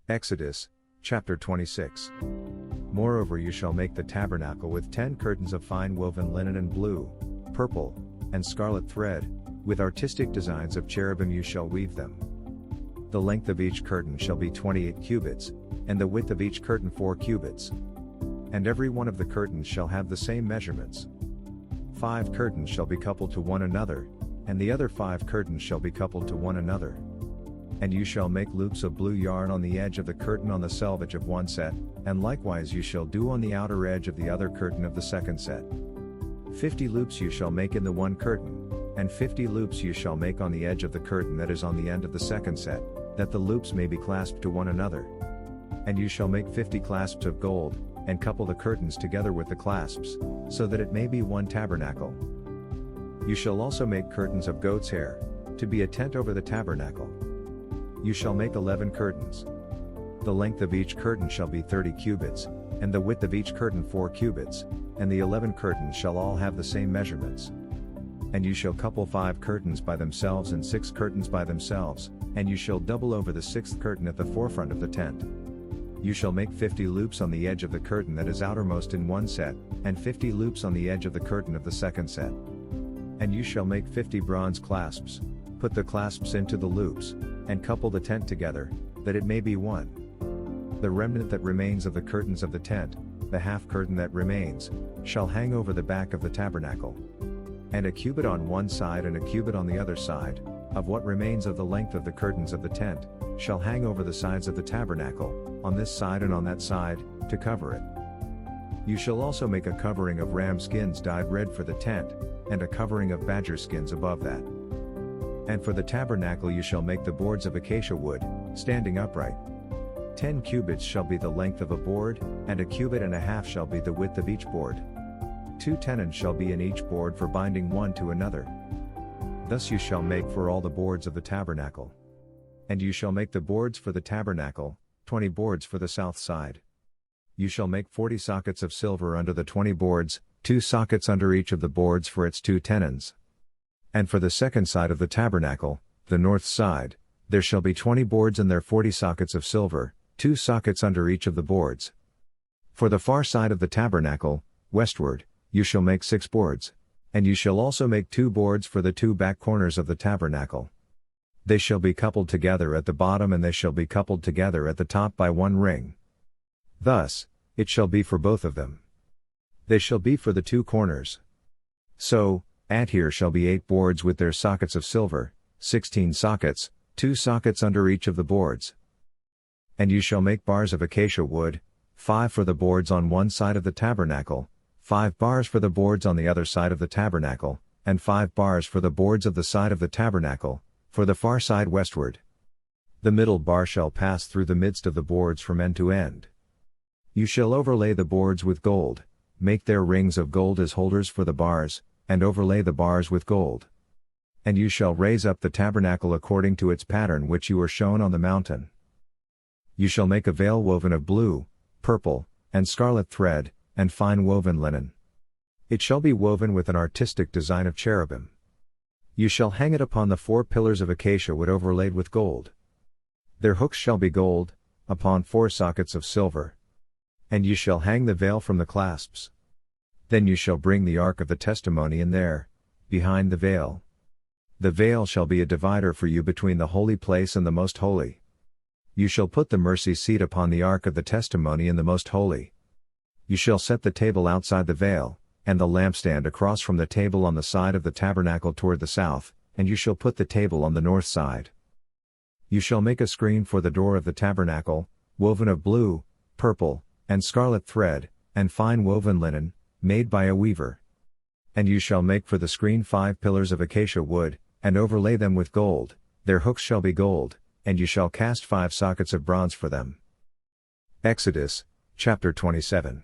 Exodus, chapter 26. Moreover you shall make the tabernacle with 10 curtains of fine woven linen and blue, purple, and scarlet thread, with artistic designs of cherubim you shall weave them. The length of each curtain shall be 28 cubits, and the width of each curtain 4 cubits. And every one of the curtains shall have the same measurements. 5 curtains shall be coupled to one another, and the other 5 curtains shall be coupled to one another. And you shall make loops of blue yarn on the edge of the curtain on the selvage of one set, and likewise you shall do on the outer edge of the other curtain of the second set. 50 loops you shall make in the one curtain, and 50 loops you shall make on the edge of the curtain that is on the end of the second set, that the loops may be clasped to one another. And you shall make 50 clasps of gold, and couple the curtains together with the clasps, so that it may be one tabernacle. You shall also make curtains of goat's hair, to be a tent over the tabernacle. You shall make 11 curtains. The length of each curtain shall be 30 cubits, and the width of each curtain 4 cubits, and the 11 curtains shall all have the same measurements. And you shall couple 5 curtains by themselves and 6 curtains by themselves, and you shall double over the 6th curtain at the forefront of the tent. You shall make 50 loops on the edge of the curtain that is outermost in one set, and 50 loops on the edge of the curtain of the second set. And you shall make 50 bronze clasps, put the clasps into the loops, and couple the tent together, that it may be one. The remnant that remains of the curtains of the tent, the half curtain that remains, shall hang over the back of the tabernacle. And a cubit on one side and a cubit on the other side, of what remains of the length of the curtains of the tent, shall hang over the sides of the tabernacle, on this side and on that side, to cover it. You shall also make a covering of ram skins dyed red for the tent, and a covering of badger skins above that. And for the tabernacle you shall make the boards of acacia wood, standing upright. 10 cubits shall be the length of a board, and a cubit and a half shall be the width of each board. 2 tenons shall be in each board for binding one to another. Thus you shall make for all the boards of the tabernacle. And you shall make the boards for the tabernacle, 20 boards for the south side. You shall make 40 sockets of silver under the 20 boards, 2 sockets under each of the boards for its 2 tenons. And for the second side of the tabernacle, the north side, there shall be 20 boards and their 40 sockets of silver, 2 sockets under each of the boards. For the far side of the tabernacle, westward, you shall make 6 boards. And you shall also make 2 boards for the 2 back corners of the tabernacle. They shall be coupled together at the bottom and they shall be coupled together at the top by 1 ring. Thus, it shall be for both of them. They shall be for the 2 corners. So, at here shall be 8 boards with their sockets of silver, 16 sockets, 2 sockets under each of the boards. And you shall make bars of acacia wood, 5 for the boards on one side of the tabernacle, 5 bars for the boards on the other side of the tabernacle, and 5 bars for the boards of the side of the tabernacle, for the far side westward. The middle bar shall pass through the midst of the boards from end to end. You shall overlay the boards with gold, make their rings of gold as holders for the bars, and overlay the bars with gold. And you shall raise up the tabernacle according to its pattern which you were shown on the mountain. You shall make a veil woven of blue, purple, and scarlet thread, and fine woven linen. It shall be woven with an artistic design of cherubim. You shall hang it upon the 4 pillars of acacia wood overlaid with gold. Their hooks shall be gold, upon 4 sockets of silver. And you shall hang the veil from the clasps. Then you shall bring the ark of the testimony in there, behind the veil. The veil shall be a divider for you between the holy place and the most holy. You shall put the mercy seat upon the ark of the testimony in the most holy. You shall set the table outside the veil, and the lampstand across from the table on the side of the tabernacle toward the south, and you shall put the table on the north side. You shall make a screen for the door of the tabernacle, woven of blue, purple, and scarlet thread, and fine woven linen, made by a weaver. And you shall make for the screen 5 pillars of acacia wood, and overlay them with gold, their hooks shall be gold, and you shall cast 5 sockets of bronze for them. Exodus, chapter 27.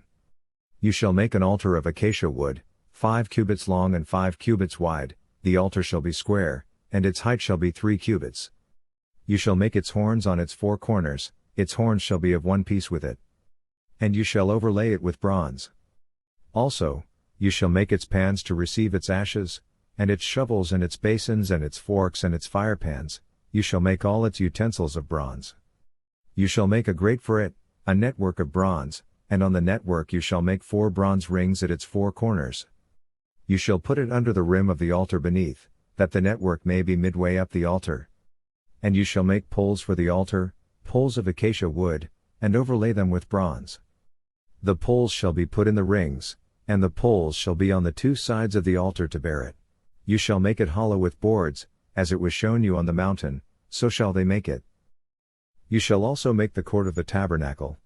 You shall make an altar of acacia wood, 5 cubits long and 5 cubits wide, the altar shall be square, and its height shall be 3 cubits. You shall make its horns on its 4 corners, its horns shall be of one piece with it. And you shall overlay it with bronze. Also, you shall make its pans to receive its ashes, and its shovels and its basins and its forks and its firepans, you shall make all its utensils of bronze. You shall make a grate for it, a network of bronze, and on the network you shall make 4 bronze rings at its 4 corners. You shall put it under the rim of the altar beneath, that the network may be midway up the altar. And you shall make poles for the altar, poles of acacia wood, and overlay them with bronze. The poles shall be put in the rings, and the poles shall be on the 2 sides of the altar to bear it. You shall make it hollow with boards, as it was shown you on the mountain, so shall they make it. You shall also make the court of the tabernacle.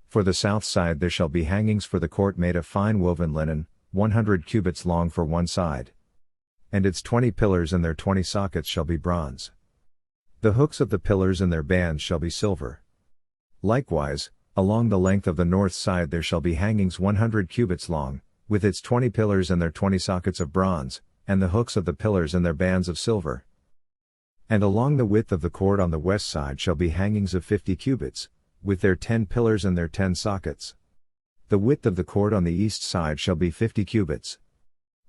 For the south side there shall be hangings for the court made of fine woven linen, 100 cubits long for one side. And its 20 pillars and their 20 sockets shall be bronze. The hooks of the pillars and their bands shall be silver. Likewise, along the length of the north side there shall be hangings 100 cubits long, with its 20 pillars and their 20 sockets of bronze, and the hooks of the pillars and their bands of silver. And along the width of the court on the west side shall be hangings of 50 cubits, with their 10 pillars and their 10 sockets. The width of the court on the east side shall be 50 cubits.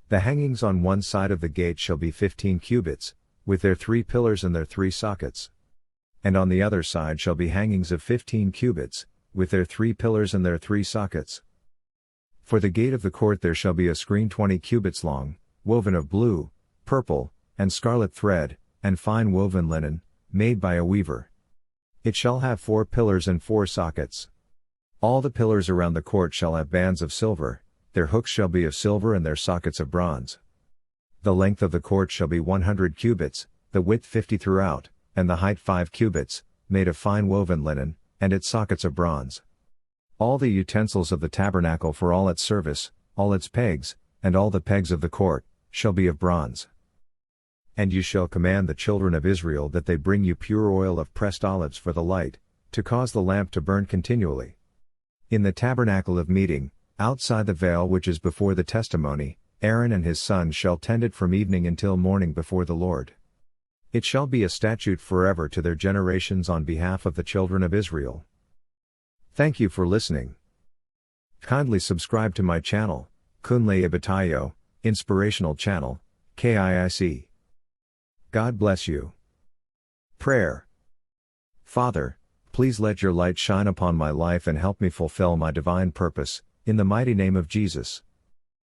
The hangings on one side of the gate shall be 15 cubits, with their 3 pillars and their 3 sockets. And on the other side shall be hangings of 15 cubits, with their 3 pillars and their 3 sockets. For the gate of the court there shall be a screen 20 cubits long, woven of blue, purple, and scarlet thread, and fine woven linen, made by a weaver. It shall have 4 pillars and 4 sockets. All the pillars around the court shall have bands of silver, their hooks shall be of silver and their sockets of bronze. The length of the court shall be 100 cubits, the width 50 throughout, and the height 5 cubits, made of fine woven linen, and its sockets of bronze. All the utensils of the tabernacle for all its service, all its pegs, and all the pegs of the court, shall be of bronze. And you shall command the children of Israel that they bring you pure oil of pressed olives for the light, to cause the lamp to burn continually. In the tabernacle of meeting, outside the veil which is before the testimony, Aaron and his sons shall tend it from evening until morning before the Lord. It shall be a statute forever to their generations on behalf of the children of Israel. Thank you for listening. Kindly subscribe to my channel, KIIC Inspirational Channel, KIIC. God bless you. Prayer. Father, please let your light shine upon my life and help me fulfill my divine purpose, in the mighty name of Jesus.